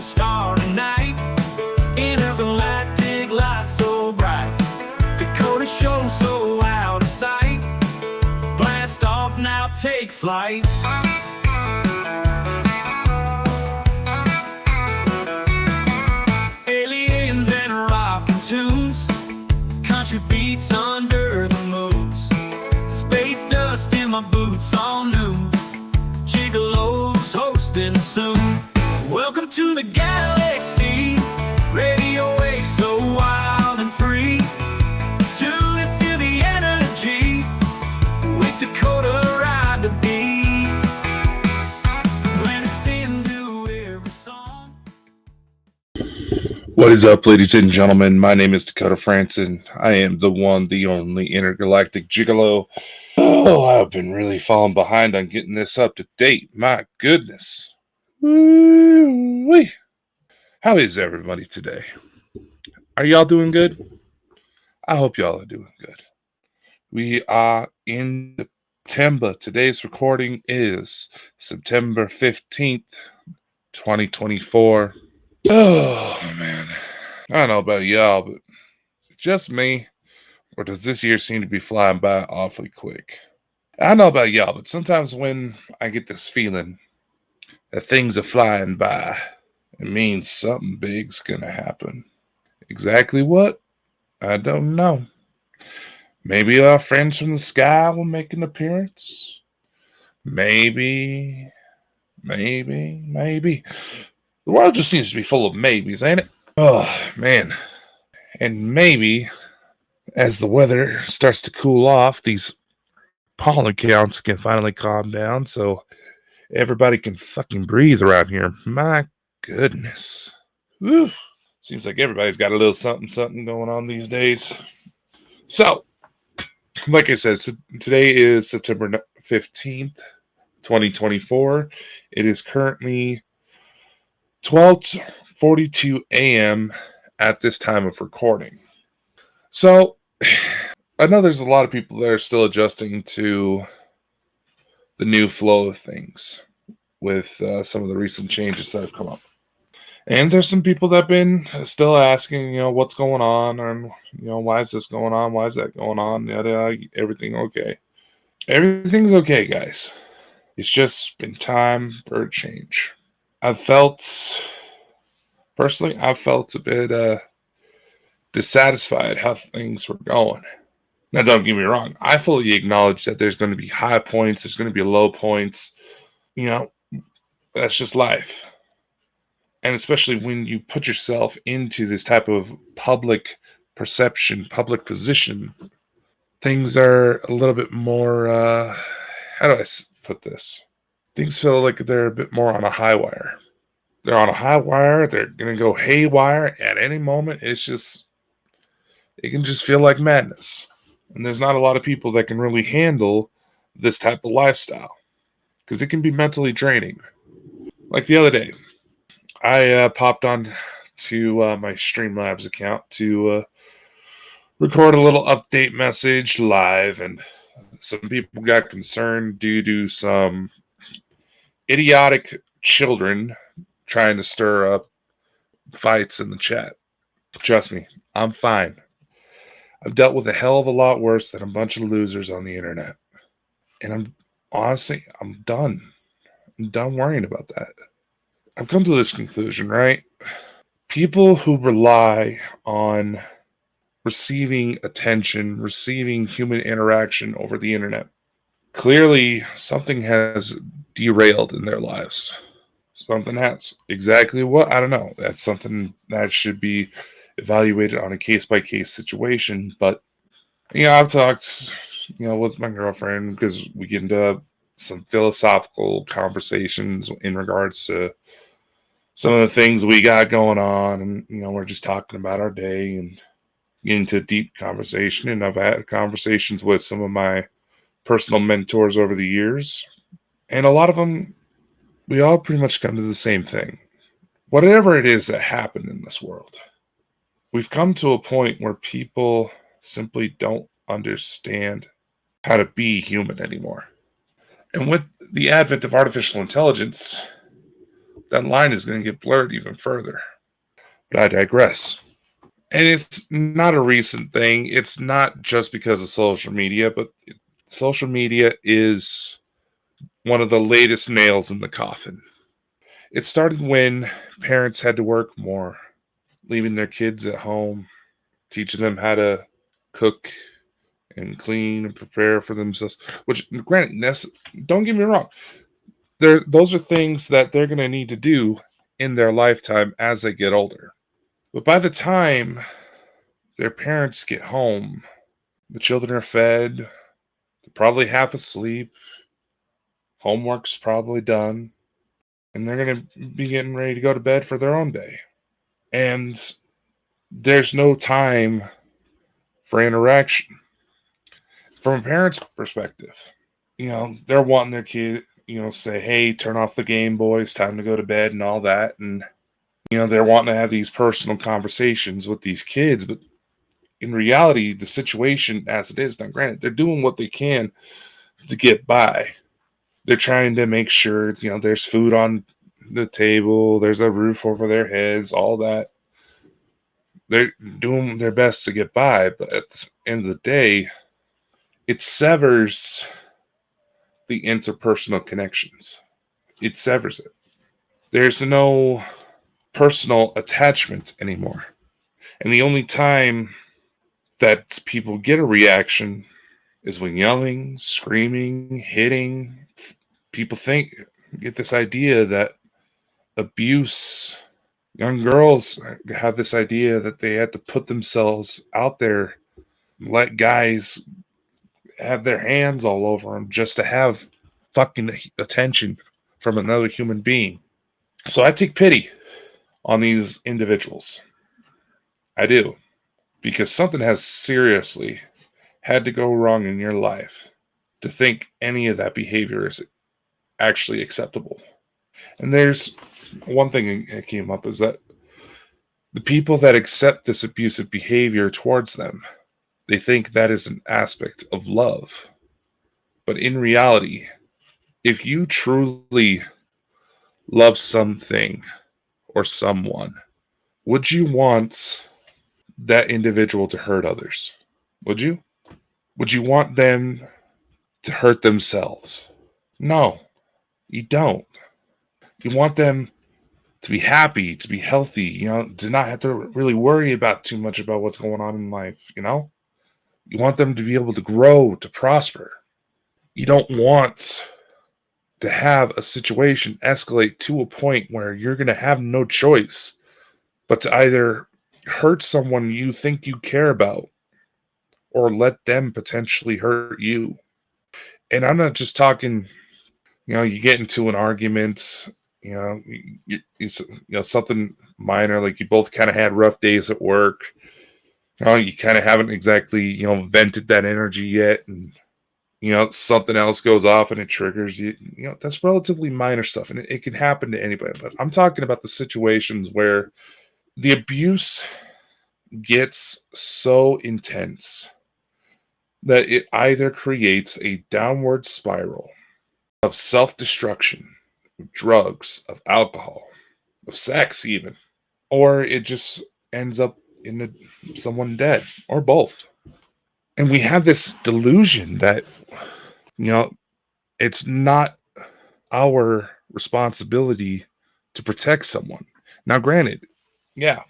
a starry night. Intergalactic light so bright. Dakota show so out of sight. Blast off now, take flight. Aliens and rockin' tunes. Country beats under the moons. Space dust in my boots, all new. Gigolos hosting soon. Welcome to the galaxy. Radio waves so wild and free. Tune and feel the energy. With Dakota ride the beat. When it's into every song. What is up, ladies and gentlemen? My name is Dakota Franson. I am the one, the only Intergalactic Gigolo. Oh, I've been really falling behind on getting this up to date. My goodness. Woo-wee. How is everybody today? Are y'all doing good? I hope y'all are doing good. We are in September. Today's recording is September 15th, 2024. Oh, man. I don't know about y'all, but is it just me? Or does this year seem to be flying by awfully quick? I don't know about y'all, but sometimes when I get this feeling that things are flying by, it means something big's gonna happen. Exactly what? I don't know. Maybe our friends from the sky will make an appearance. Maybe. The world just seems to be full of maybes, ain't it? Oh, man. And maybe as the weather starts to cool off, these pollen counts can finally calm down so everybody can fucking breathe around here. My goodness. Whew. Seems like everybody's got a little something going on these days. So, like I said, today is September 15th, 2024. It is currently 12:42 a.m. at this time of recording. So, I know there's a lot of people that are still adjusting to the new flow of things with some of the recent changes that have come up. And there's some people that have been still asking, what's going on, or, why is this going on? Why is that going on? Everything okay? Everything's okay, guys. It's just been time for a change. Personally, I felt a bit dissatisfied how things were going. Now, don't get me wrong. I fully acknowledge that there's going to be high points. There's going to be low points. That's just life. And especially when you put yourself into this type of public perception, public position, things are a little bit more, how do I put this? Things feel like they're a bit more on a high wire. They're on a high wire. They're going to go haywire at any moment. It can just feel like madness. And there's not a lot of people that can really handle this type of lifestyle because it can be mentally draining. Like the other day, I popped on to my Streamlabs account to record a little update message live, and some people got concerned due to some idiotic children trying to stir up fights in the chat. Trust me, I'm fine. I've dealt with a hell of a lot worse than a bunch of losers on the internet. And I'm done. I'm done worrying about that. I've come to this conclusion, right? People who rely on receiving attention, receiving human interaction over the internet, clearly something has derailed in their lives. Something has. Exactly what? I don't know. That's something that should be evaluated on a case-by-case situation. But, I've talked, with my girlfriend because we get into some philosophical conversations in regards to some of the things we got going on. And, we're just talking about our day and getting into deep conversation. And I've had conversations with some of my personal mentors over the years. And a lot of them, we all pretty much come to the same thing. Whatever it is that happened in this world, we've come to a point where people simply don't understand how to be human anymore. And with the advent of artificial intelligence, that line is going to get blurred even further. But I digress. And it's not a recent thing. It's not just because of social media, but social media is one of the latest nails in the coffin. It started when parents had to work more, leaving their kids at home, teaching them how to cook and clean and prepare for themselves. Which, granted, don't get me wrong, those are things that they're going to need to do in their lifetime as they get older. But by the time their parents get home, the children are fed, they're probably half asleep, homework's probably done, and they're going to be getting ready to go to bed for their own day. And there's no time for interaction. From a parent's perspective, they're wanting their kid, say, hey, turn off the Game Boy, it's time to go to bed and all that. And, they're wanting to have these personal conversations with these kids. But in reality, the situation as it is, now granted, they're doing what they can to get by. They're trying to make sure, there's food on the table, there's a roof over their heads, all that. They're doing their best to get by. But at the end of the day, it severs the interpersonal connections. It severs it. There's no personal attachment anymore. And the only time that people get a reaction is when yelling, screaming, hitting. People get this idea that abuse, young girls have this idea that they have to put themselves out there, let guys have their hands all over them just to have fucking attention from another human being. So I take pity on these individuals. I do. Because something has seriously had to go wrong in your life to think any of that behavior is actually acceptable. And there's one thing that came up is that the people that accept this abusive behavior towards them, they think that is an aspect of love. But in reality, if you truly love something or someone, would you want that individual to hurt others? Would you? Would you want them to hurt themselves? No, you don't. You want them to be happy, to be healthy, to not have to really worry about too much about what's going on in life. You want them to be able to grow, to prosper. You don't want to have a situation escalate to a point where you're going to have no choice but to either hurt someone you think you care about or let them potentially hurt you. And I'm not just talking, you get into an argument, it's something minor, like you both kind of had rough days at work. You kind of haven't exactly, vented that energy yet, and something else goes off and it triggers you. That's relatively minor stuff, and it can happen to anybody. But I'm talking about the situations where the abuse gets so intense that it either creates a downward spiral of self-destruction, of drugs, of alcohol, of sex even, or it just ends up in someone dead, or both. And we have this delusion that, it's not our responsibility to protect someone. Now, granted, yeah,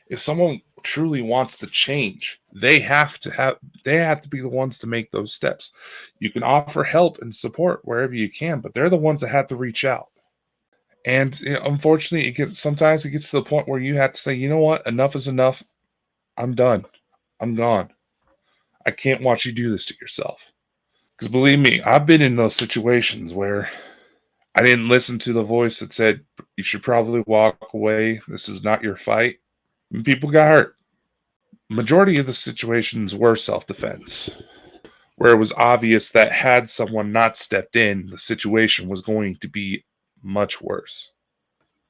if someone truly wants to change, they have to be the ones to make those steps. You can offer help and support wherever you can, but they're the ones that have to reach out. And unfortunately, sometimes it gets to the point where you have to say, you know what, enough is enough. I'm done. I'm gone. I can't watch you do this to yourself. Because believe me, I've been in those situations where I didn't listen to the voice that said, you should probably walk away. This is not your fight. And people got hurt. Majority of the situations were self-defense, where it was obvious that had someone not stepped in, the situation was going to be much worse.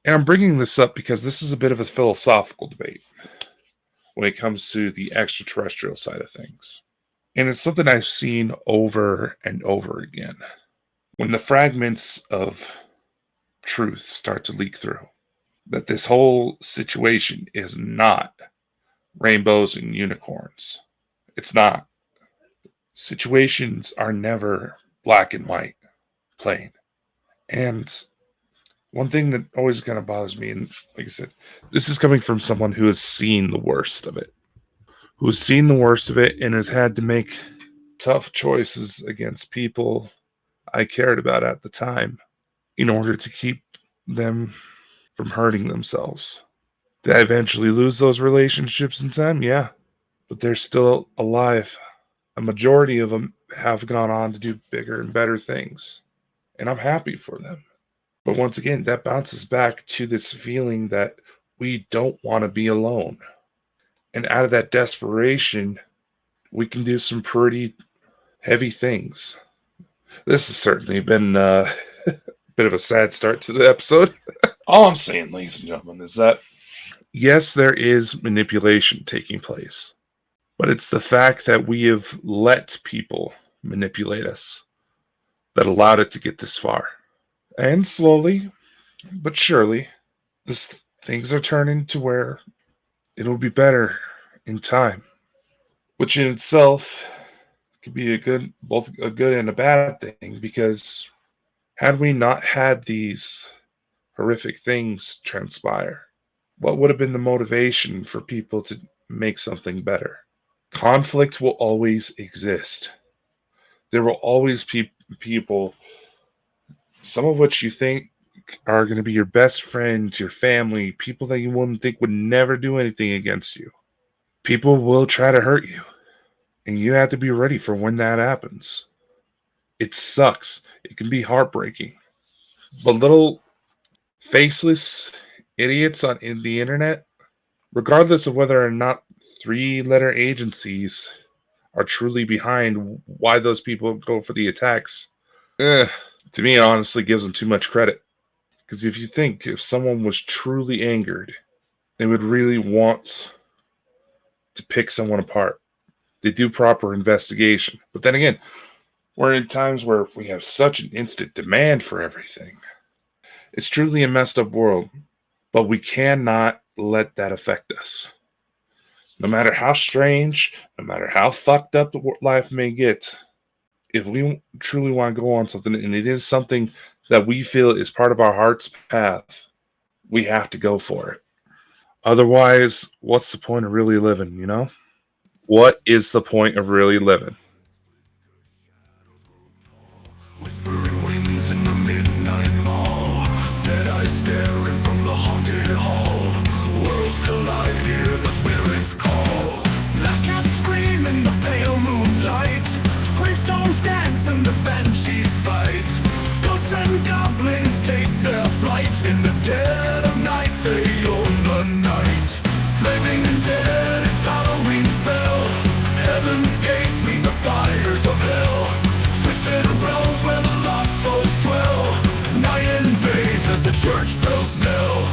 And I'm bringing this up because this is a bit of a philosophical debate when it comes to the extraterrestrial side of things. And it's something I've seen over and over again. When the fragments of truth start to leak through. That this whole situation is not rainbows and unicorns. It's not. Situations are never black and white, plain. And one thing that always kind of bothers me, and like I said, this is coming from someone who has seen the worst of it, who's seen the worst of it and has had to make tough choices against people I cared about at the time in order to keep them from hurting themselves. Did I eventually lose those relationships in time? Yeah, but they're still alive. A majority of them have gone on to do bigger and better things, and I'm happy for them. But once again, that bounces back to this feeling that we don't want to be alone. And out of that desperation, we can do some pretty heavy things. This has certainly been a bit of a sad start to the episode. All I'm saying, ladies and gentlemen, is that yes, there is manipulation taking place, but it's the fact that we have let people manipulate us that allowed it to get this far. And slowly, but surely, things are turning to where it'll be better in time, which in itself could be both a good and a bad thing, because had we not had these horrific things transpire, what would have been the motivation for people to make something better? Conflict will always exist. There will always be people, some of which you think are going to be your best friends, your family, people that you wouldn't think would never do anything against you. People will try to hurt you, and you have to be ready for when that happens. It sucks. It can be heartbreaking. But little faceless idiots in the internet, regardless of whether or not three-letter agencies are truly behind why those people go for the attacks, to me, it honestly gives them too much credit. Because if someone was truly angered, they would really want to pick someone apart. They do proper investigation. But then again, we're in times where we have such an instant demand for everything. It's truly a messed up world, but we cannot let that affect us. No matter how strange, no matter how fucked up life may get, if we truly want to go on something, and it is something that we feel is part of our heart's path, we have to go for it. Otherwise, what's the point of really living, you know? What is the point of really living? Whispering winds in the midnight mall, dead eyes staring from the haunted hall. Worlds collide, hear the spirits call. Black cats scream in the pale moonlight. Gravestones dance and the banshees fight. Ghosts and goblins take their flight. In the dead of night they own the night. Living and dead, it's Halloween spell. Heaven's gates meet the fires of hell. Twisted realms where the lost souls dwell. Night invades as the church bells knell.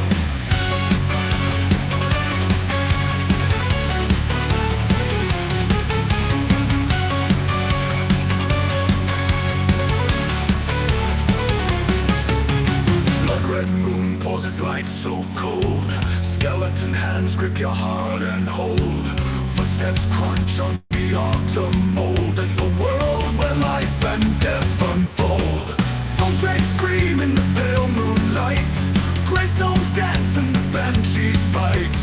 Blood red moon pours its light so cold. Skeleton hands grip your heart and hold. Footsteps crunch on the autumn mold. In the world where life and death unfold. Bones break, scream in the pale moonlight. Gravestones dance and the banshees fight.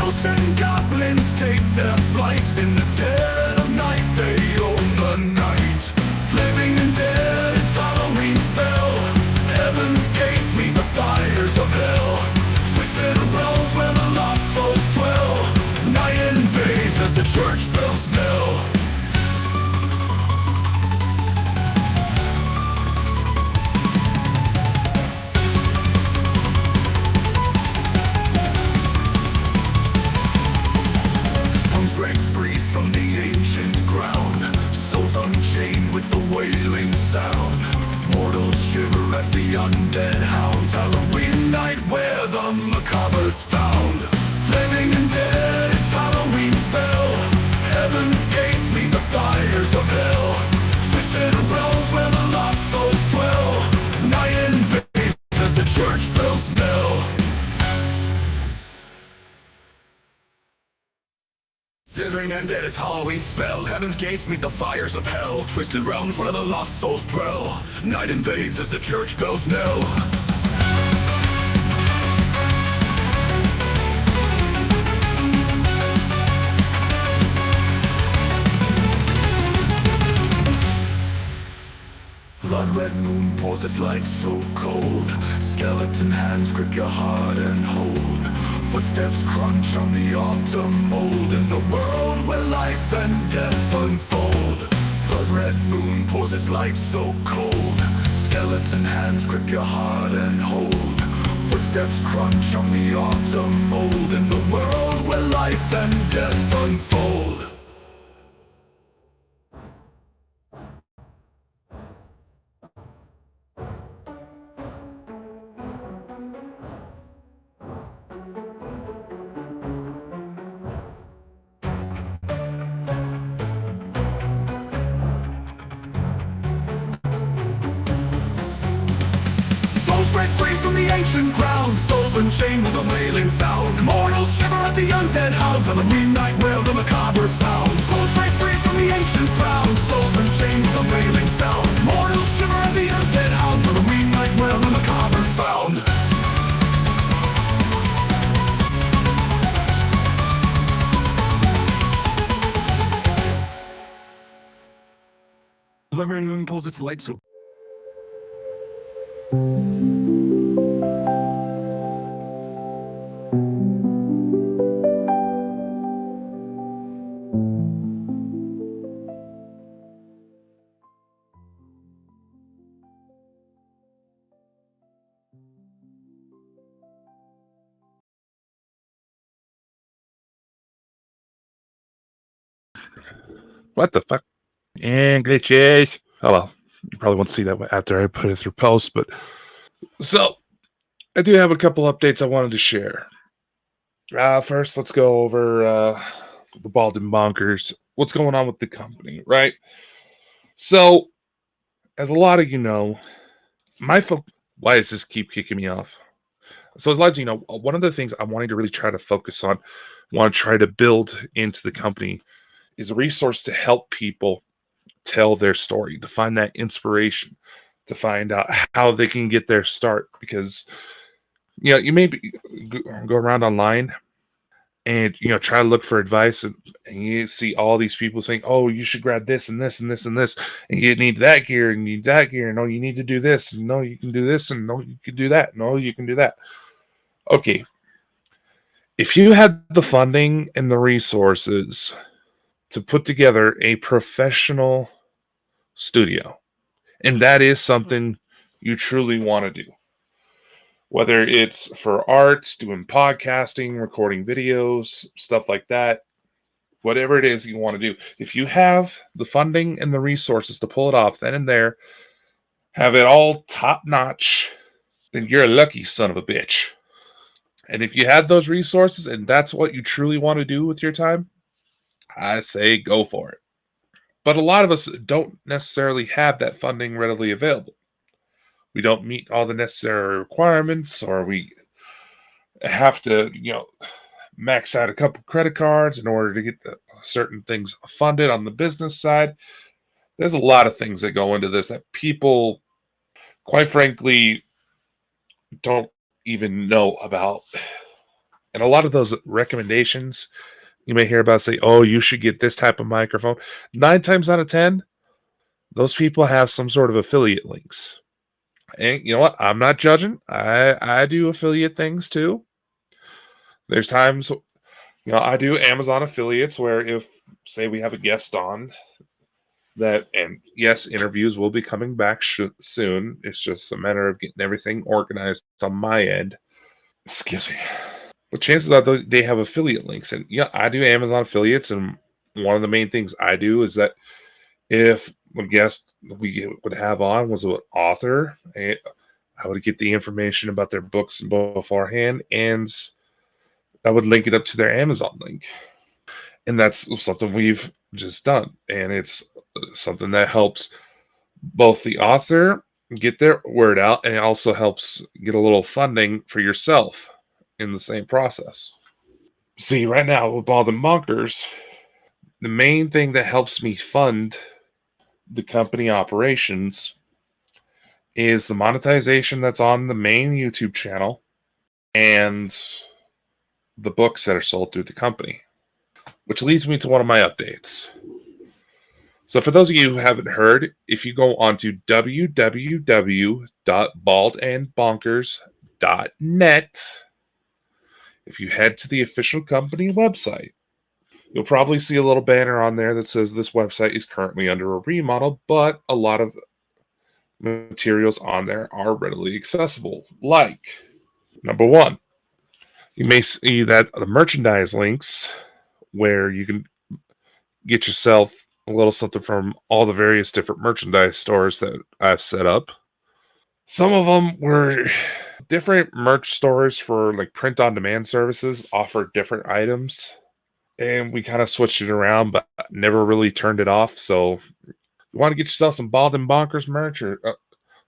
Ghosts and goblins take their flight. In the dead of night they own the night. Living and dead, it's Halloween spell. Heaven's gates meet the fires of hell. Twisted realms where the lost souls dwell. Night invades as the church bells knell. Tongues break free from the ancient ground. Souls unchained with the wailing sound. Mortals shiver at the undead hounds. Halloween night where the macabre's found. Living and dead, it's Halloween spell. Heaven's gates meet the fires of hell. Twisted realms where the lost souls dwell. Night invades as the church and dead its Halloween spell. Heaven's gates meet the fires of hell. Twisted realms where the lost souls dwell. Night invades as the church bells knell. Blood red moon pours its light so cold. Skeleton hands grip your heart and hold. Footsteps crunch on the autumn mold. In the world where life and death unfold. Blood red moon pours its light so cold. Skeleton hands grip your heart and hold. Footsteps crunch on the autumn mold. In the world where life and death unfold. Break free from the ancient ground, souls unchained with a wailing sound. Mortals shiver at the undead hounds, on the midnight wail the macabre is found. Souls break free from the ancient ground, souls unchained with a wailing sound. Mortals shiver at the undead hounds, on the midnight wail the macabre is found. The moon pulls its light so. What the fuck? And glitches. Oh well, you probably won't see that after I put it through post, but so I do have a couple updates I wanted to share. First, let's go over the Bald and Bonkers. What's going on with the company, right? So, as a lot of you know, why does this keep kicking me off? So, as a lot of you know, one of the things I'm wanting to really try to focus on, want to try to build into the company, is a resource to help people tell their story, to find that inspiration, to find out how they can get their start. Because you may go around online and try to look for advice, and you see all these people saying, oh, you should grab this and this and this and this, and you need that gear and you need that gear, no, you need to do this, and no, you can do this, and no, you can do that, no, you can do that. Okay, if you had the funding and the resources to put together a professional studio, and that is something you truly want to do, whether it's for art, doing podcasting, recording videos, stuff like that, whatever it is you want to do, if you have the funding and the resources to pull it off then and there, have it all top notch, then you're a lucky son of a bitch. And if you had those resources and that's what you truly want to do with your time, I say go for it. But a lot of us don't necessarily have that funding readily available. We don't meet all the necessary requirements, or we have to, max out a couple credit cards in order to get certain things funded on the business side. There's a lot of things that go into this that people, quite frankly, don't even know about. And a lot of those recommendations you may hear about say, oh, you should get this type of microphone. 9 times out of 10, those people have some sort of affiliate links. And you know what? I'm not judging. I do affiliate things too. There's times, I do Amazon affiliates where if, say, we have a guest on that, and yes, interviews will be coming back soon. It's just a matter of getting everything organized on my end. Excuse me. But chances are they have affiliate links. And yeah, I do Amazon affiliates. And one of the main things I do is that if a guest we would have on was an author, I would get the information about their books beforehand, and I would link it up to their Amazon link. And that's something we've just done. And it's something that helps both the author get their word out, and it also helps get a little funding for yourself in the same process. See, right now with Bald and Bonkers, The main thing that helps me fund the company operations is the monetization that's on the main YouTube channel and the books that are sold through the company, which leads me to one of my updates. So, for those of you who haven't heard, if you go onto www.baldandbonkers.net, if you head to the official company website, you'll probably see a little banner on there that says this website is currently under a remodel, but a lot of materials on there are readily accessible. Like, number one, you may see that the merchandise links where you can get yourself a little something from all the various different merchandise stores that I've set up. Some of them were different merch stores for like print on demand services offer different items. And we kind of switched it around, but never really turned it off. So, you want to get yourself some Bald and Bonkers merch or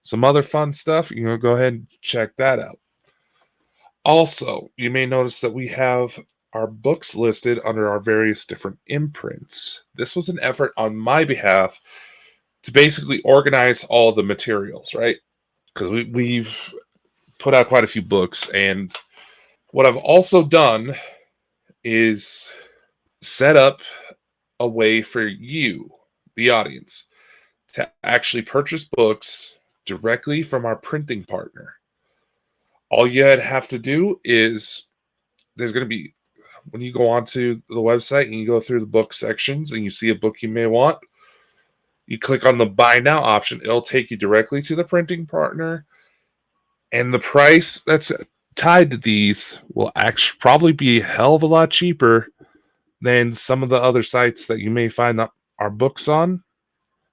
some other fun stuff, go ahead and check that out. Also, you may notice that we have our books listed under our various different imprints. This was an effort on my behalf to basically organize all the materials, right? Because we've put out quite a few books. And what I've also done is set up a way for you, the audience, to actually purchase books directly from our printing partner. All you have to do is there's going to be, when you go onto the website and you go through the book sections and you see a book you may want, you click on the buy now option. It'll take you directly to the printing partner, and the price that's tied to these will actually probably be a hell of a lot cheaper than some of the other sites that you may find our books on,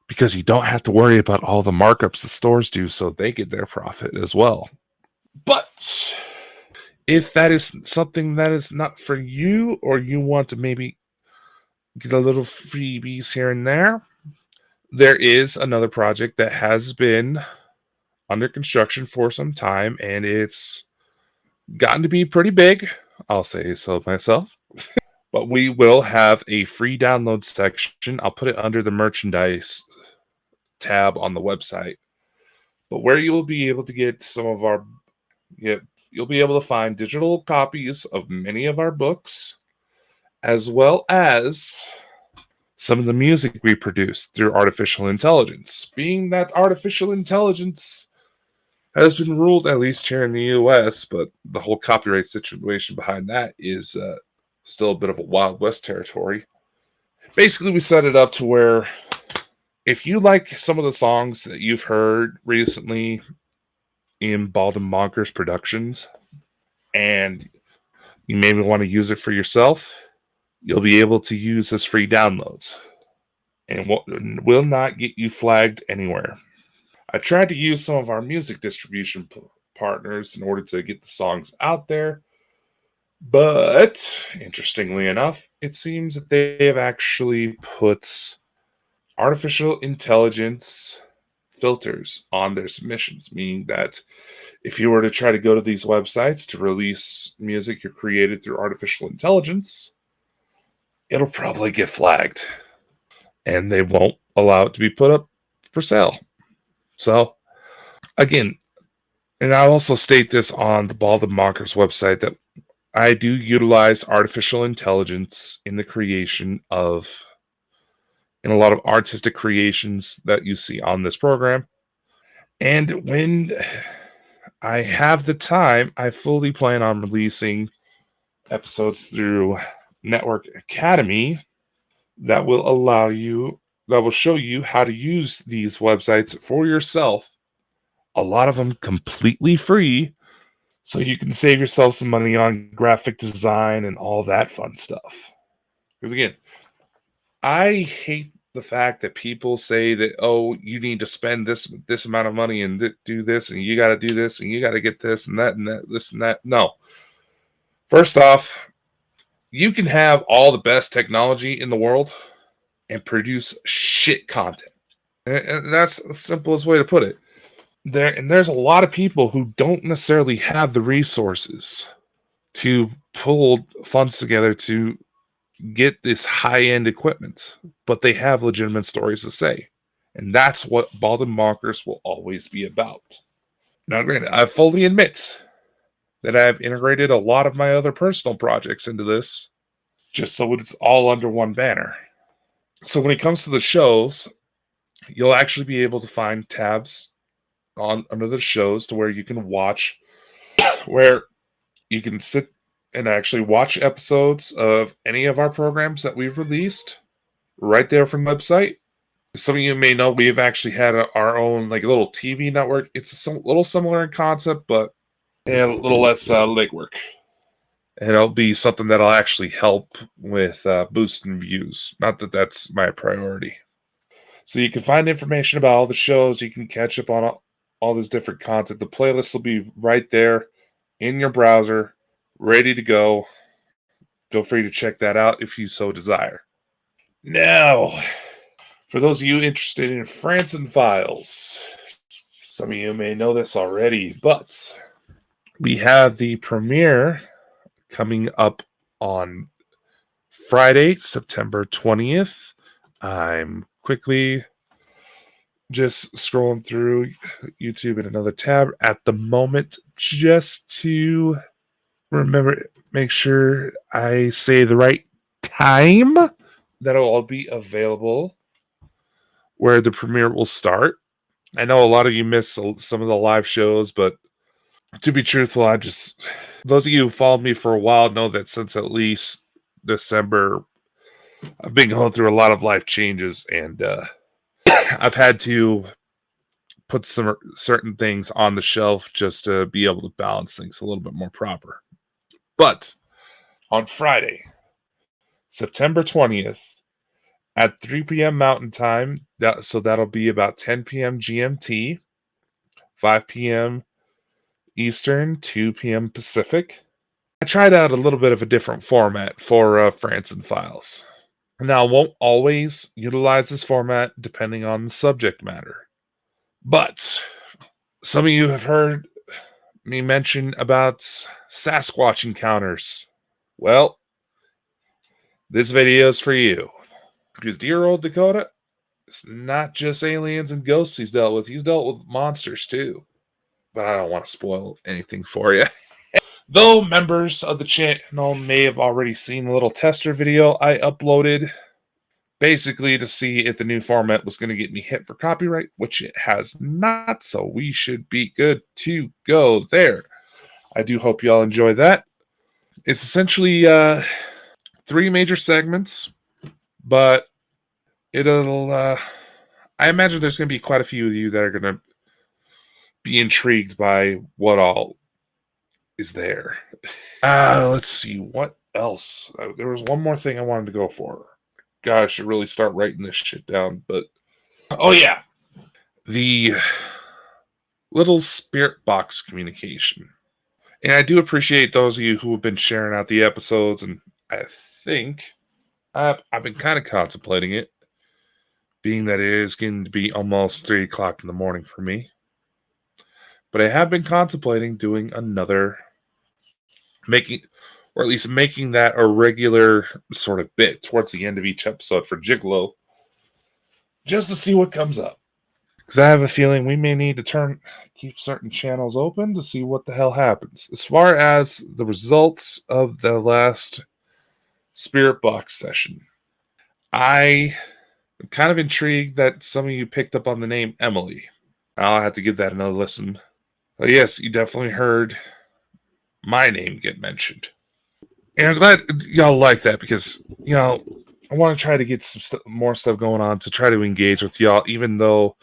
because you don't have to worry about all the markups the stores do, so they get their profit as well. But if that is something that is not for you, or you want to maybe get a little freebies here and there is another project that has been under construction for some time, and it's gotten to be pretty big. I'll say so myself. But we will have a free download section. I'll put it under the merchandise tab on the website. But where you will be able to get some of our, you'll be able to find digital copies of many of our books, as well as some of the music we produce through artificial intelligence. Being that artificial intelligence has been ruled, at least here in the US, but the whole copyright situation behind that is still a bit of a Wild West territory. Basically, we set it up to where if you like some of the songs that you've heard recently in Bald and Bonkers productions, and you maybe want to use it for yourself, you'll be able to use this free downloads, and will not get you flagged anywhere. I tried to use some of our music distribution partners in order to get the songs out there, but interestingly enough, it seems that they have actually put artificial intelligence filters on their submissions, meaning that if you were to try to go to these websites to release music you created through artificial intelligence, it'll probably get flagged and they won't allow it to be put up for sale. So, again, and I also state this on the Bald and Bonkers website, that I do utilize artificial intelligence in the creation of, in a lot of artistic creations that you see on this program. And when I have the time, I fully plan on releasing episodes through Network Academy that will show you how to use these websites for yourself. A lot of them completely free, so you can save yourself some money on graphic design and all that fun stuff. Because again, I hate the fact that people say that, oh, you need to spend this amount of money and do this, and you got to do this, and you got to get this and that and that, this and that. No. First off, you can have all the best technology in the world and produce shit content. And that's the simplest way to put it. There's a lot of people who don't necessarily have the resources to pull funds together to get this high-end equipment, but they have legitimate stories to say. And that's what Bald and Bonkers will always be about. Now, granted, I fully admit that I've integrated a lot of my other personal projects into this, just so it's all under one banner. So when it comes to the shows, you'll actually be able to find tabs on under the shows to where you can watch, where you can sit and actually watch episodes of any of our programs that we've released right there from the website. Some of you may know we've actually had our own like little TV network. It's a little similar in concept, but a little less legwork. And it'll be something that'll actually help with boosting views. Not that that's my priority. So you can find information about all the shows. You can catch up on all this different content. The playlist will be right there in your browser, ready to go. Feel free to check that out if you so desire. Now, for those of you interested in Franson Files, some of you may know this already, but we have the premiere coming up on Friday, September 20th. I'm quickly just scrolling through YouTube in another tab at the moment just to make sure I say the right time that'll all be available where the premiere will start. I know a lot of you miss some of the live shows, but to be truthful, those of you who followed me for a while know that since at least December, I've been going through a lot of life changes, and I've had to put some certain things on the shelf just to be able to balance things a little bit more proper. But on Friday, September 20th at 3 p.m. Mountain Time, that'll be about 10 p.m. GMT, 5 p.m. Eastern, 2 p.m. Pacific. I tried out a little bit of a different format for Franson Files. Now, I won't always utilize this format depending on the subject matter. But some of you have heard me mention about Sasquatch encounters. Well, this video is for you. Because dear old Dakota, it's not just aliens and ghosts he's dealt with monsters too. But I don't want to spoil anything for you. Though members of the channel may have already seen the little tester video I uploaded, basically to see if the new format was going to get me hit for copyright, which it has not, so we should be good to go there. I do hope y'all enjoy that. It's essentially 3 major segments, but I imagine there's going to be quite a few of you that are going to be intrigued by what all is there. Let's see, what else? There was one more thing I wanted to go for. God, I should really start writing this shit down, but oh yeah, the little spirit box communication. And I do appreciate those of you who have been sharing out the episodes, and I think I've been kind of contemplating it, being that it is going to be almost 3 o'clock in the morning for me. But I have been contemplating doing another, making that a regular sort of bit towards the end of each episode for Gigolo, just to see what comes up. Because I have a feeling we may need to keep certain channels open to see what the hell happens. As far as the results of the last Spirit Box session, I am kind of intrigued that some of you picked up on the name Emily. I'll have to give that another listen. But yes, you definitely heard my name get mentioned. And I'm glad y'all like that because, I want to try to get some more stuff going on to try to engage with y'all, even though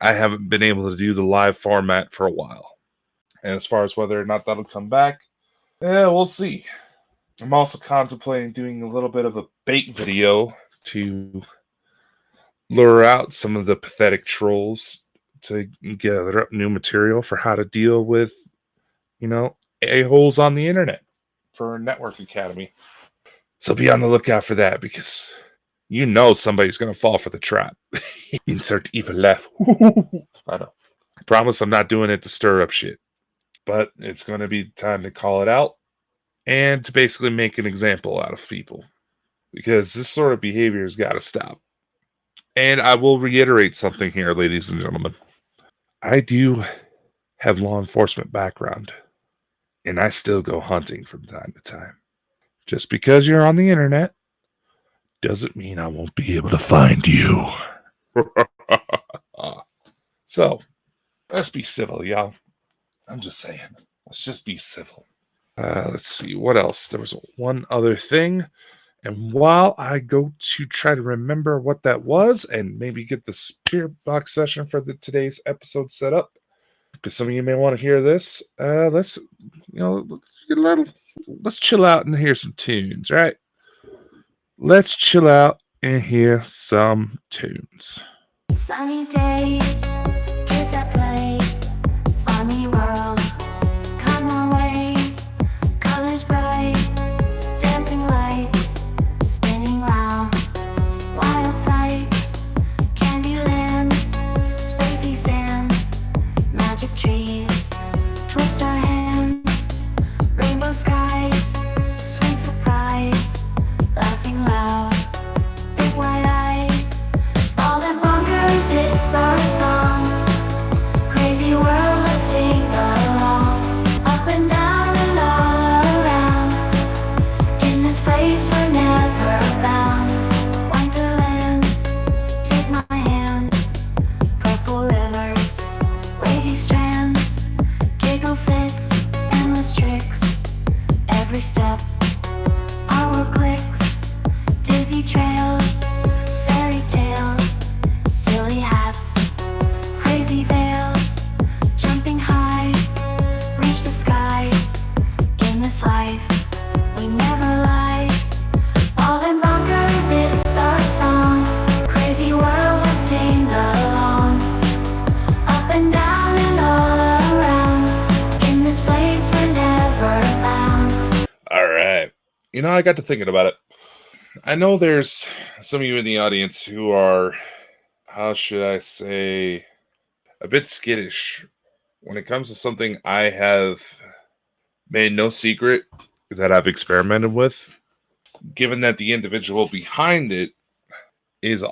I haven't been able to do the live format for a while. And as far as whether or not that'll come back, we'll see. I'm also contemplating doing a little bit of a bait video to lure out some of the pathetic trolls to gather up new material for how to deal with, a-holes on the internet for Network Academy. So be on the lookout for that because somebody's going to fall for the trap. Insert evil laugh. I know. I promise I'm not doing it to stir up shit. But it's going to be time to call it out and to basically make an example out of people. because this sort of behavior has got to stop. And I will reiterate something here, ladies and gentlemen. I do have law enforcement background, and I still go hunting from time to time. Just because you're on the internet doesn't mean I won't be able to find you. So, let's be civil, y'all. I'm just saying. Let's just be civil. Let's see. What else? There was one other thing. And while I go to try to remember what that was and maybe get the spirit box session for today's episode set up, because some of you may want to hear this, let's chill out and hear some tunes, right? Let's chill out and hear some tunes. Sunny day, kids at play, funny world, come our way, colors bright, dancing lights, spinning round, wild sights, candy lands, spacey sands, magic trees, twist our hands, rainbow skies, sweet surprise, laughing loud, big white eyes, all that bonkers, it's our song, crazy world, let's sing along, up and down and all around, in this place we're never bound, Wonderland, take my hand, purple rivers, wavy strands, giggle fits, endless tricks, every step, our world clicks, dizzy trails, fairy tales, silly hats, crazy veils, jumping high, reach the sky, in this life, we never lie, all in bonkers, it's our song, crazy world, let's sing along, up and down and all around, in this place we're never bound. All right. I got to thinking about it. I know there's some of you in the audience who are, how should I say, a bit skittish when it comes to something I have made no secret that I've experimented with, given that the individual behind it is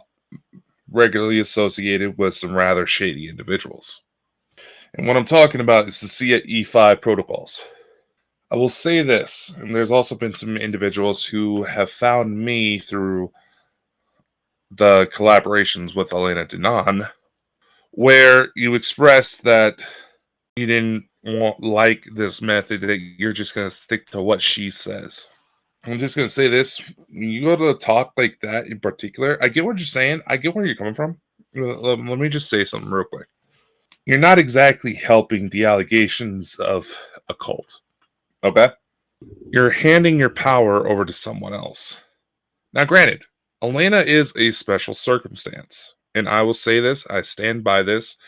regularly associated with some rather shady individuals. And what I'm talking about is the CE5 protocols. I will say this, and there's also been some individuals who have found me through the collaborations with Elena Denon, where you express that you didn't like this method, that you're just going to stick to what she says. I'm just going to say this. When you go to talk like that in particular, I get what you're saying. I get where you're coming from. Let me just say something real quick. You're not exactly helping the allegations of a cult. Okay? You're handing your power over to someone else. Now, granted, Elena is a special circumstance. And I will say this, I stand by this.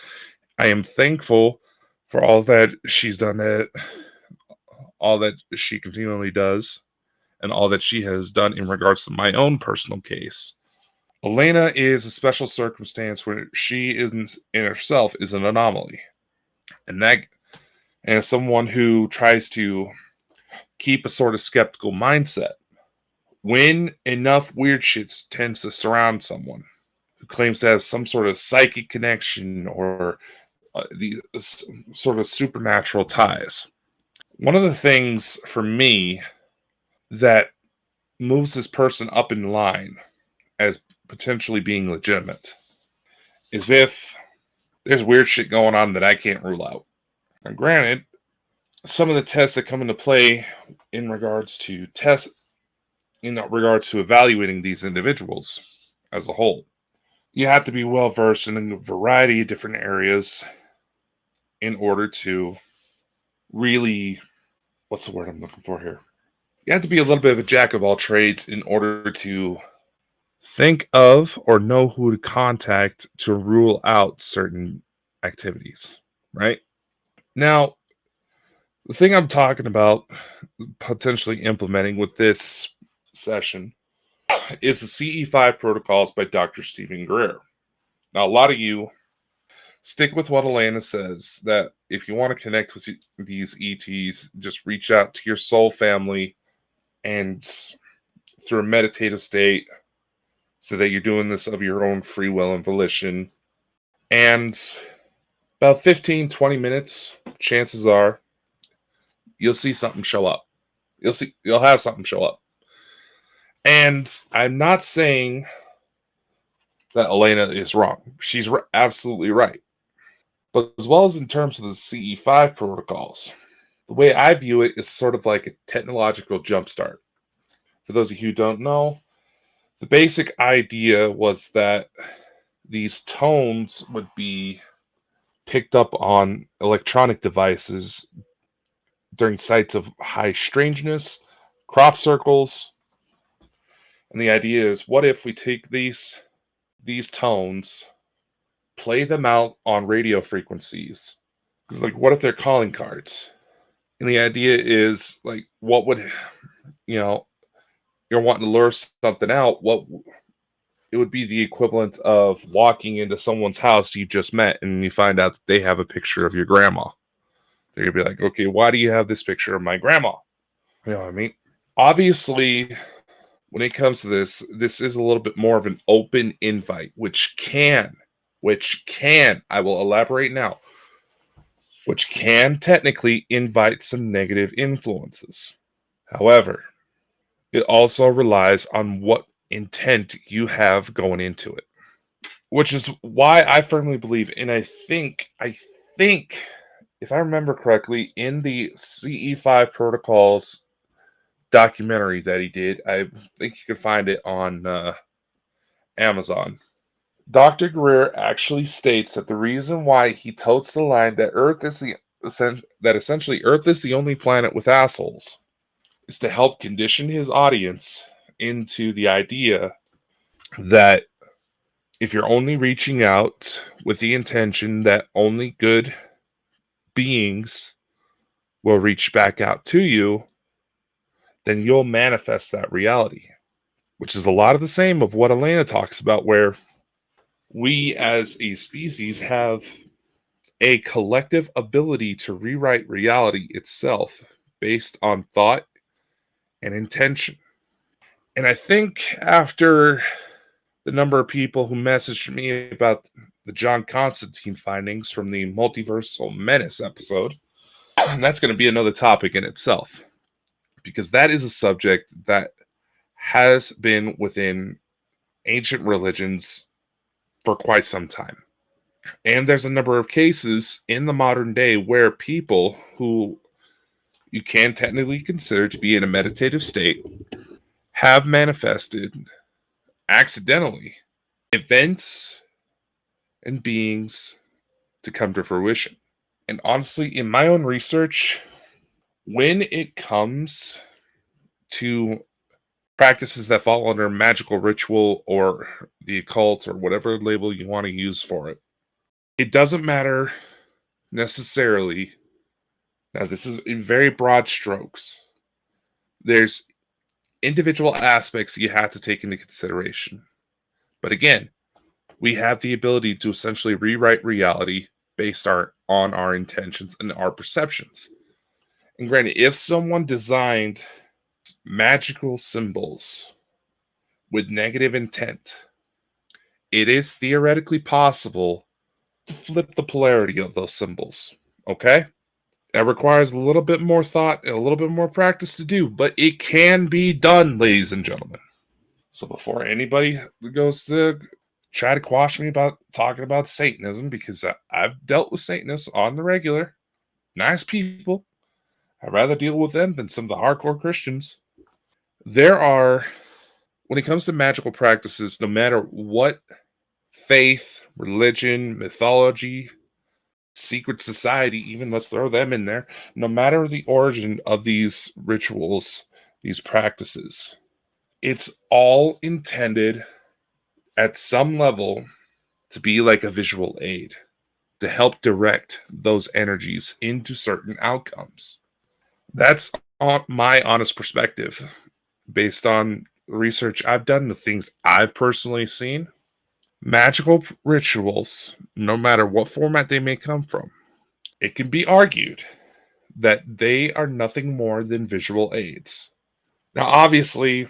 I am thankful for all that she's done, all that she continually does, and all that she has done in regards to my own personal case. Elena is a special circumstance where she in herself is an anomaly. And as someone who tries to keep a sort of skeptical mindset, when enough weird shit tends to surround someone who claims to have some sort of psychic connection or these sort of supernatural ties, one of the things for me that moves this person up in line as potentially being legitimate is if there's weird shit going on that I can't rule out. Now, granted, some of the tests that come into play in regards to evaluating these individuals as a whole, you have to be well versed in a variety of different areas in order to really, what's the word I'm looking for here? You have to be a little bit of a jack of all trades in order to think of or know who to contact to rule out certain activities, right? Now, the thing I'm talking about potentially implementing with this session is the CE5 protocols by Dr. Stephen Greer. Now, a lot of you stick with what Elena says, that if you want to connect with these ETs, just reach out to your soul family and through a meditative state so that you're doing this of your own free will and volition. And about 15-20 minutes, chances are you'll see something show up. You'll have something show up. And I'm not saying that Elena is wrong. She's absolutely right. But as well as in terms of the CE5 protocols, the way I view it is sort of like a technological jumpstart. For those of you who don't know, the basic idea was that these tones would be picked up on electronic devices during sites of high strangeness, crop circles. And the idea is, what if we take these tones, play them out on radio frequencies? Because, like, what if they're calling cards? And the idea is, like, what would, you're wanting to lure something out, what it would be the equivalent of walking into someone's house you just met and you find out that they have a picture of your grandma. They're going to be like, okay, why do you have this picture of my grandma? You know what I mean? Obviously, when it comes to this is a little bit more of an open invite, which can, I will elaborate now, which can technically invite some negative influences. However, it also relies on what intent you have going into it, which is why I firmly believe, and I think, if I remember correctly, in the CE5 protocols documentary that he did, I think you could find it on Amazon. Dr. Greer actually states that the reason why he totes the line that essentially Earth is the only planet with assholes is to help condition his audience into the idea that if you're only reaching out with the intention that only good beings will reach back out to you, then you'll manifest that reality, which is a lot of the same of what Elena talks about, where we as a species have a collective ability to rewrite reality itself based on thought and intention. And I think after the number of people who messaged me about the John Constantine findings from the Multiversal Menace episode, and that's going to be another topic in itself, because that is a subject that has been within ancient religions for quite some time. And there's a number of cases in the modern day where people who you can technically consider to be in a meditative state have manifested accidentally events and beings to come to fruition. And honestly, in my own research, when it comes to practices that fall under magical ritual or the occult or whatever label you want to use for it, it doesn't matter necessarily. Now, this is in very broad strokes. There's individual aspects you have to take into consideration. But again, we have the ability to essentially rewrite reality based on our intentions and our perceptions. And granted, if someone designed magical symbols with negative intent, it is theoretically possible to flip the polarity of those symbols. Okay? That requires a little bit more thought and a little bit more practice to do, but it can be done, ladies and gentlemen. So before anybody goes to try to quash me about talking about Satanism, because I've dealt with Satanists on the regular, nice people. I'd rather deal with them than some of the hardcore Christians. There are, when it comes to magical practices, no matter what faith, religion, mythology, secret society, even let's throw them in there, no matter the origin of these rituals, these practices, it's all intended at some level to be like a visual aid, to help direct those energies into certain outcomes. That's my honest perspective based on research I've done, the things I've personally seen. Magical rituals, no matter what format they may come from, it can be argued that they are nothing more than visual aids. Now, obviously,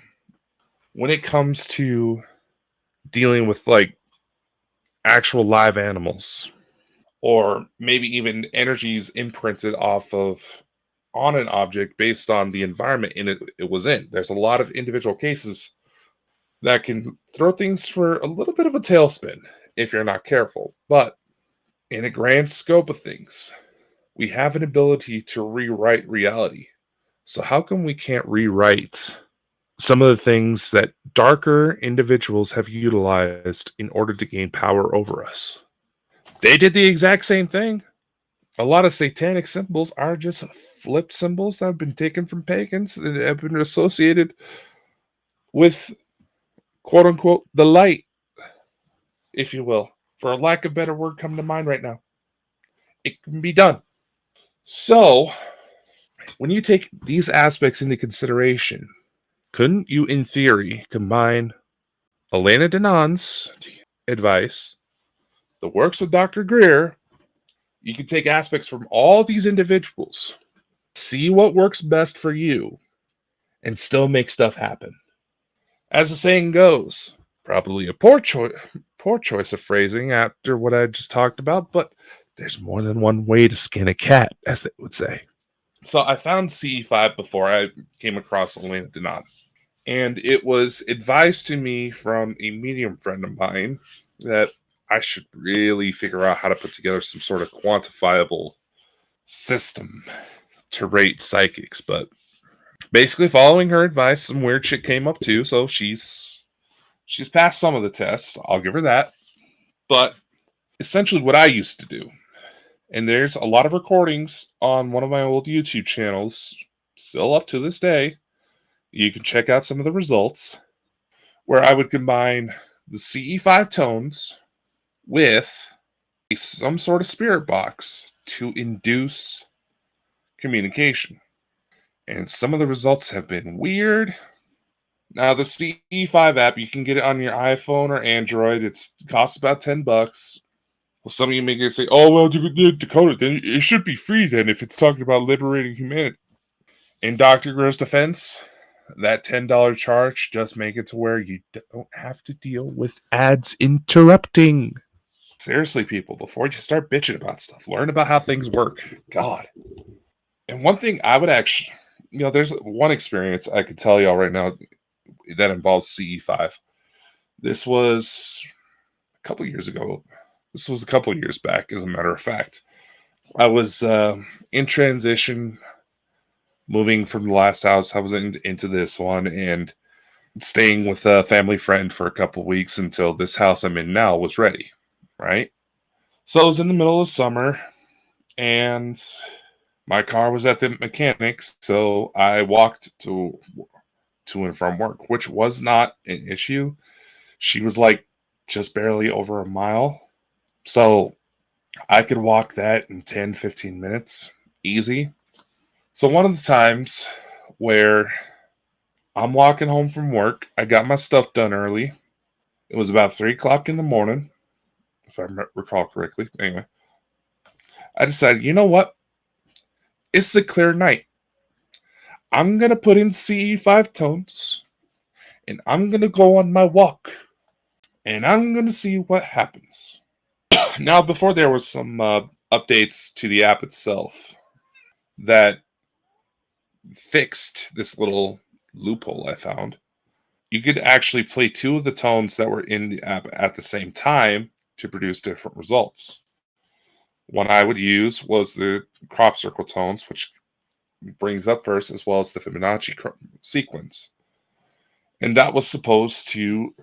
when it comes to dealing with like actual live animals, or maybe even energies imprinted off of on an object based on the environment it was in. There's a lot of individual cases that can throw things for a little bit of a tailspin if you're not careful. But in a grand scope of things, we have an ability to rewrite reality. So how come we can't rewrite some of the things that darker individuals have utilized in order to gain power over us? They did the exact same thing. A lot of satanic symbols are just flipped symbols that have been taken from pagans and have been associated with, quote unquote, the light, if you will. For a lack of better word come to mind right now. It can be done. So, when you take these aspects into consideration, couldn't you, in theory, combine Elena Danon's advice, the works of Dr. Greer? You can take aspects from all these individuals, see what works best for you, and still make stuff happen. As the saying goes, probably a poor choice of phrasing after what I just talked about, but there's more than one way to skin a cat, as they would say. So I found CE5 before I came across Elena Denon. And it was advised to me from a medium friend of mine that I should really figure out how to put together some sort of quantifiable system to rate psychics. But basically, following her advice, some weird shit came up too. So she's passed some of the tests. I'll give her that. But essentially, what I used to do, and there's a lot of recordings on one of my old YouTube channels, still up to this day. You can check out some of the results, where I would combine the CE5 tones with some sort of spirit box to induce communication. And some of the results have been weird. Now, the CE5 app, you can get it on your iPhone or Android. It costs about $10. Well, some of you may say, oh, well, Dakota, then it should be free then if it's talking about liberating humanity. In Dr. Gross' defense, that $10 charge just make it to where you don't have to deal with ads interrupting. Seriously, people, before you start bitching about stuff, learn about how things work. God. And one thing I would actually, there's one experience I could tell y'all right now that involves CE5. This was a couple years ago. This was a couple years back, as a matter of fact. I was in transition, moving from the last house. I was into this one and staying with a family friend for a couple weeks until this house I'm in now was ready, right? So it was in the middle of summer, and my car was at the mechanics, so I walked to and from work, which was not an issue. She was like just barely over a mile. So I could walk that in 10, 15 minutes, easy. So one of the times where I'm walking home from work, I got my stuff done early. It was about 3 o'clock in the morning, if I recall correctly. Anyway, I decided, you know what? It's a clear night. I'm going to put in CE5 tones, and I'm going to go on my walk, and I'm going to see what happens. Now, before there was some updates to the app itself that fixed this little loophole I found. You could actually play 2 of the tones that were in the app at the same time to produce different results. One I would use was the crop circle tones, which brings up first, as well as the Fibonacci sequence. And that was supposed to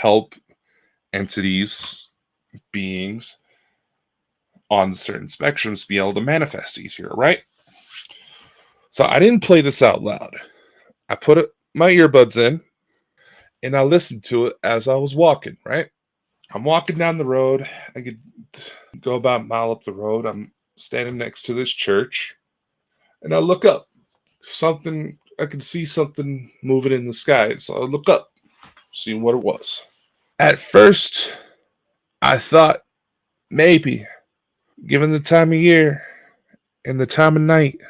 help entities, beings on certain spectrums be able to manifest easier, right? So I didn't play this out loud. I put my earbuds in, and I listened to it as I was walking, right? I'm walking down the road. I could go about a mile up the road. I'm standing next to this church, and I look up. I could see something moving in the sky. So I look up, seeing what it was. At first, I thought maybe, given the time of year and the time of night,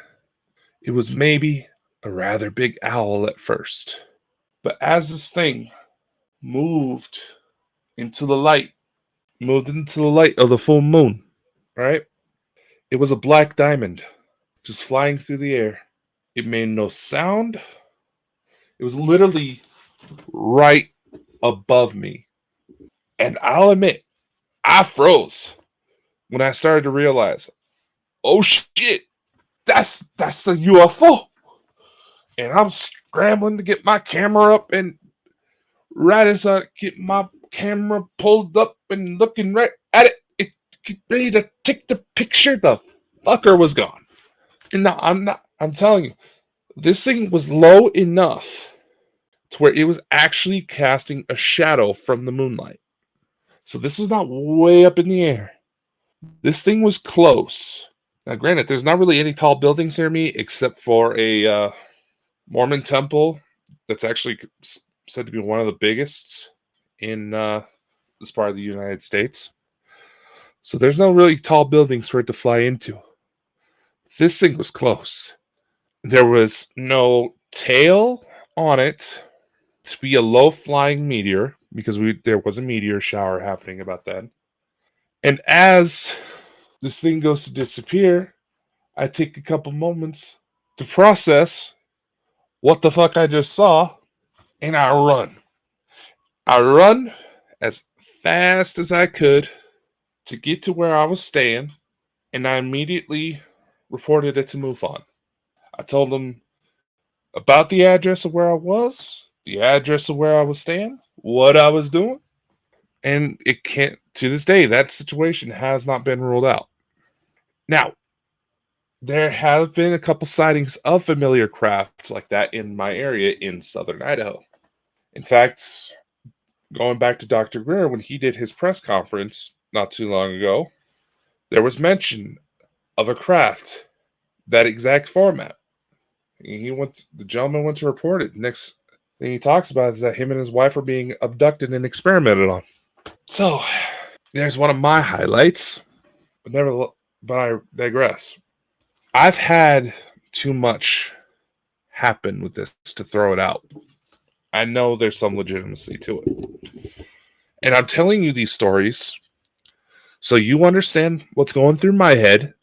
it was maybe a rather big owl at first. But as this thing moved into the light, moved into the light of the full moon, right? It was a black diamond just flying through the air. It made no sound. It was literally right above me. And I'll admit, I froze when I started to realize, oh shit, that's the UFO. And I'm scrambling to get my camera up, and right as I get my camera pulled up and looking right at it, it get ready to take the picture, the fucker was gone. And now I'm telling you, this thing was low enough to where it was actually casting a shadow from the moonlight. So this was not way up in the air. This thing was close. Now, granted, there's not really any tall buildings near me except for a Mormon temple that's actually said to be one of the biggest in this part of the United States. So there's no really tall buildings for it to fly into. This thing was close. There was no tail on it to be a low flying meteor because there was a meteor shower happening about that. And as this thing goes to disappear, I take a couple moments to process what the fuck I just saw, and I run. I run as fast as I could to get to where I was staying, and I immediately reported it to MUFON. I told them about the address of where I was, the address of where I was staying, what I was doing, and it can't, to this day, that situation has not been ruled out. Now, there have been a couple sightings of familiar crafts like that in my area in southern Idaho. In fact, going back to Dr. Greer, when he did his press conference not too long ago, there was mention of a craft, that exact format. The gentleman went to report it. Next thing he talks about is that him and his wife are being abducted and experimented on. So, there's one of my highlights, but I digress. I've had too much happen with this to throw it out. I know there's some legitimacy to it. And I'm telling you these stories so you understand what's going through my head,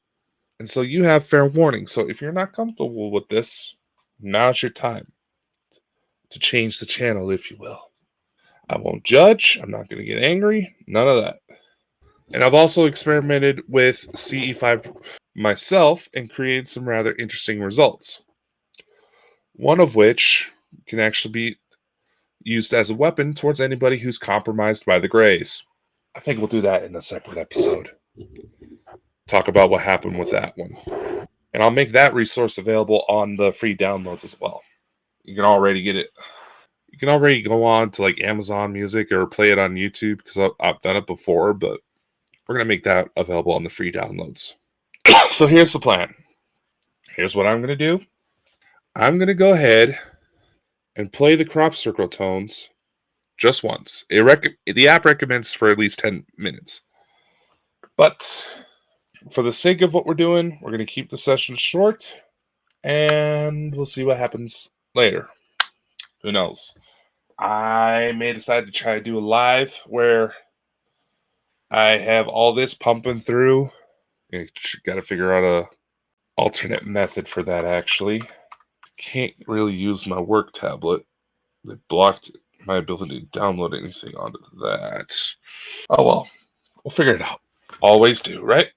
and so you have fair warning. So if you're not comfortable with this, now's your time to change the channel, if you will. I won't judge. I'm not going to get angry. None of that. And I've also experimented with CE5 myself and created some rather interesting results. One of which can actually be used as a weapon towards anybody who's compromised by the Greys. I think we'll do that in a separate episode. Talk about what happened with that one. And I'll make that resource available on the free downloads as well. You can already get it. You can already go on to like Amazon Music or play it on YouTube because I've done it before, but we're going to make that available on the free downloads. So here's the plan. Here's what I'm going to do. I'm going to go ahead and play the crop circle tones just once. The app recommends for at least 10 minutes. But for the sake of what we're doing, we're going to keep the session short, and we'll see what happens later. Who knows? I may decide to try to do a live where I have all this pumping through. Got to figure out a alternate method for that, actually. Can't really use my work tablet. They blocked my ability to download anything onto that. Oh well, we'll figure it out. Always do, right?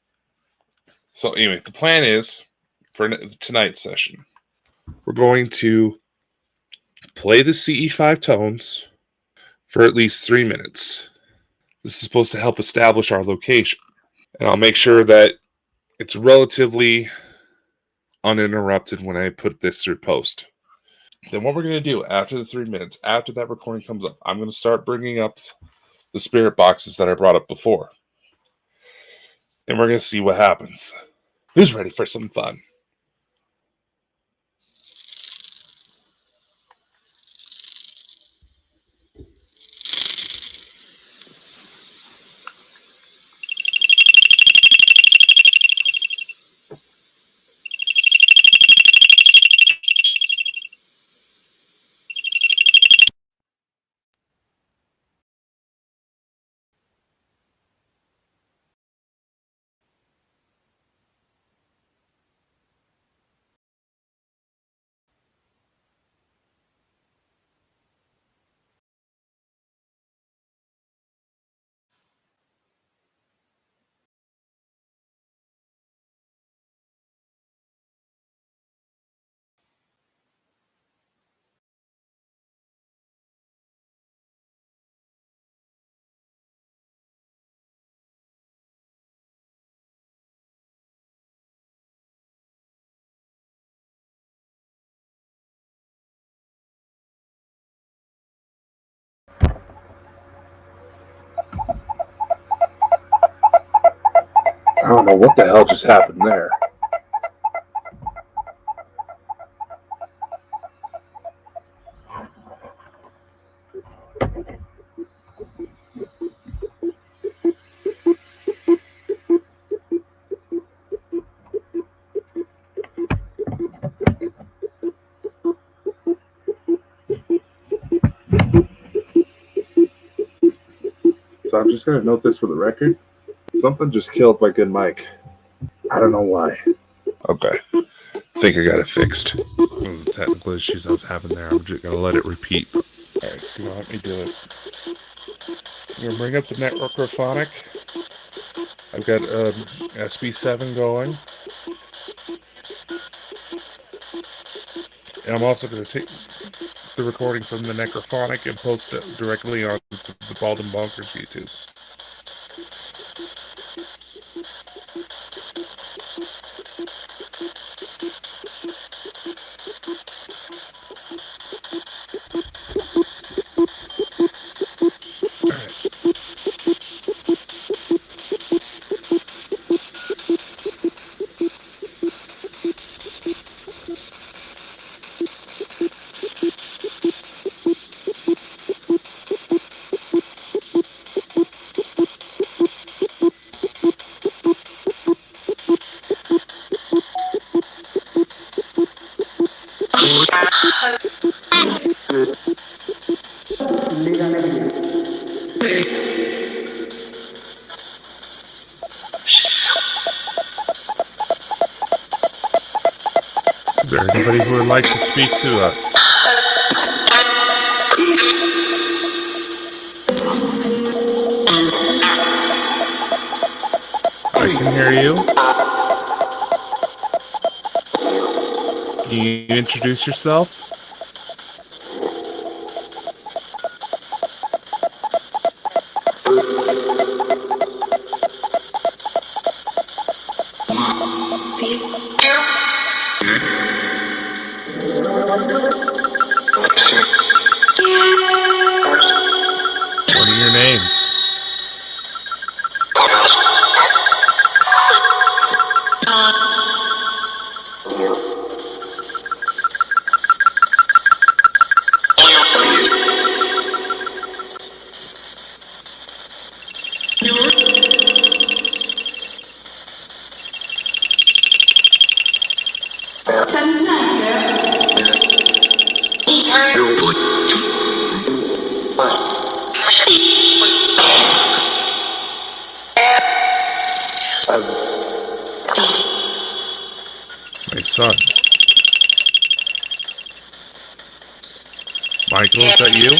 So anyway, the plan is for tonight's session, we're going to play the CE5 tones for at least 3 minutes. This is supposed to help establish our location. And I'll make sure that it's relatively uninterrupted when I put this through post. Then what we're going to do after the 3 minutes, after that recording comes up, I'm going to start bringing up the spirit boxes that I brought up before. And we're going to see what happens. Who's ready for some fun? don't know what the hell just happened there. So I'm just going to note this for the record. Something just killed my good mic. I don't know why. Okay. I think I got it fixed. Those technical issues I was having there. I'm just going to let it repeat. All right, it's going to let me do it. I'm going to bring up the networkophonic. I've got SB7 going. And I'm also going to take the recording from the necrophonic and post it directly onto the Bald and Bonkers YouTube. Is there anybody who would like to speak to us? I can hear you. Can you introduce yourself? What are your names? My son. Michael, is that you?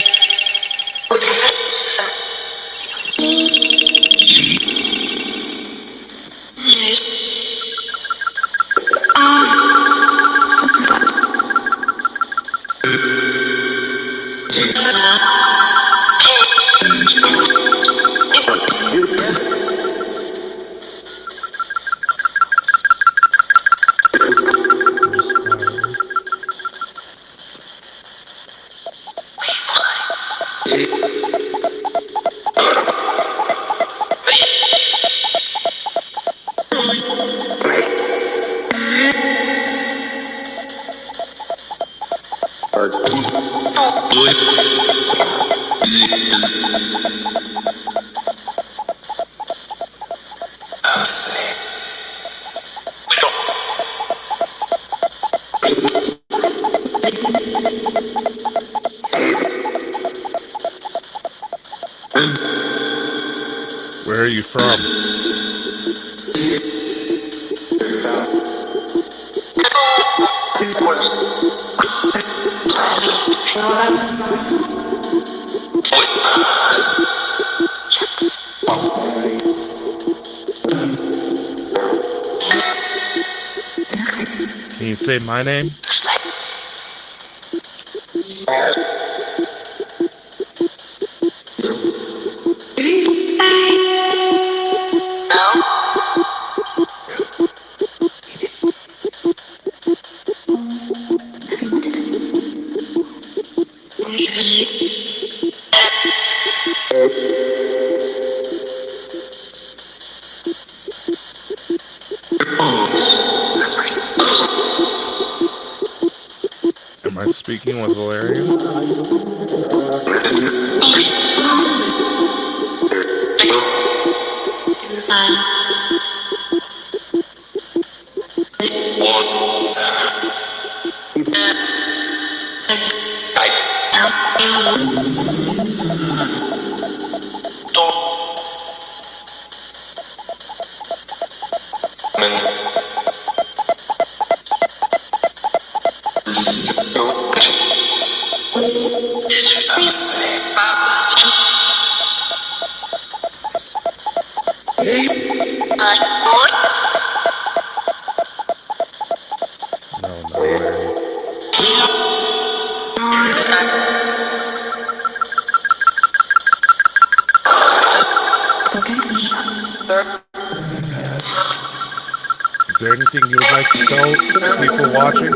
Where are you from? Can you say my name? speaking with Valerian. No, not Valerian. Is there anything you would like to tell people watching?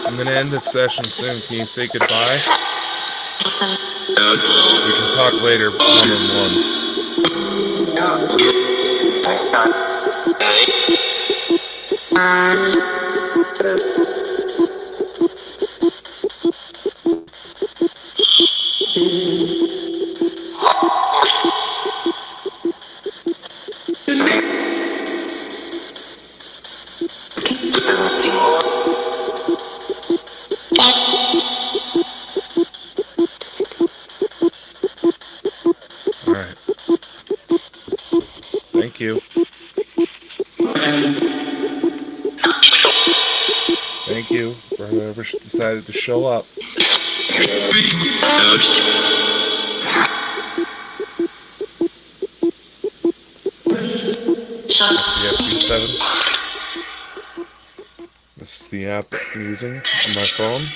I'm gonna end this session soon. Can you say goodbye? We can talk later, one-on-one. Alright. Thank you. Thank you for whoever decided to show up. That's the SB7. This is the app I'm using on my phone.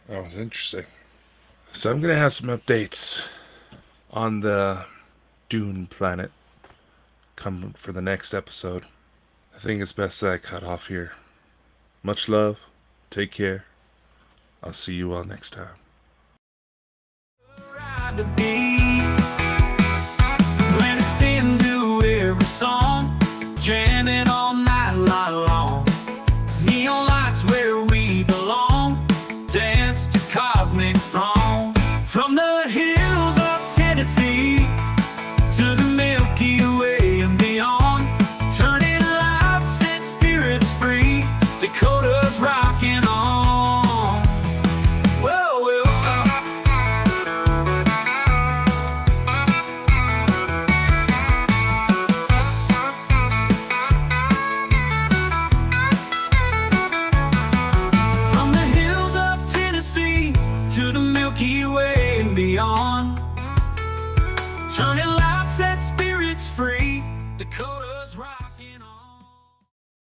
That was interesting. So I'm going to have some updates on the Dune planet come for the next episode. I think it's best that I cut off here. Much love. Take care. I'll see you all next time. Ride the beat, when it's into every song, jamming all night long. Neon lights where we belong, dance to cosmic throng. From the hills of Tennessee to the Milky Way and beyond, turning lives and spirits free. Dakota's rocking on. Whoa, whoa. From the hills of Tennessee to the Milky Way and beyond, turning lives and spirits free. Dakota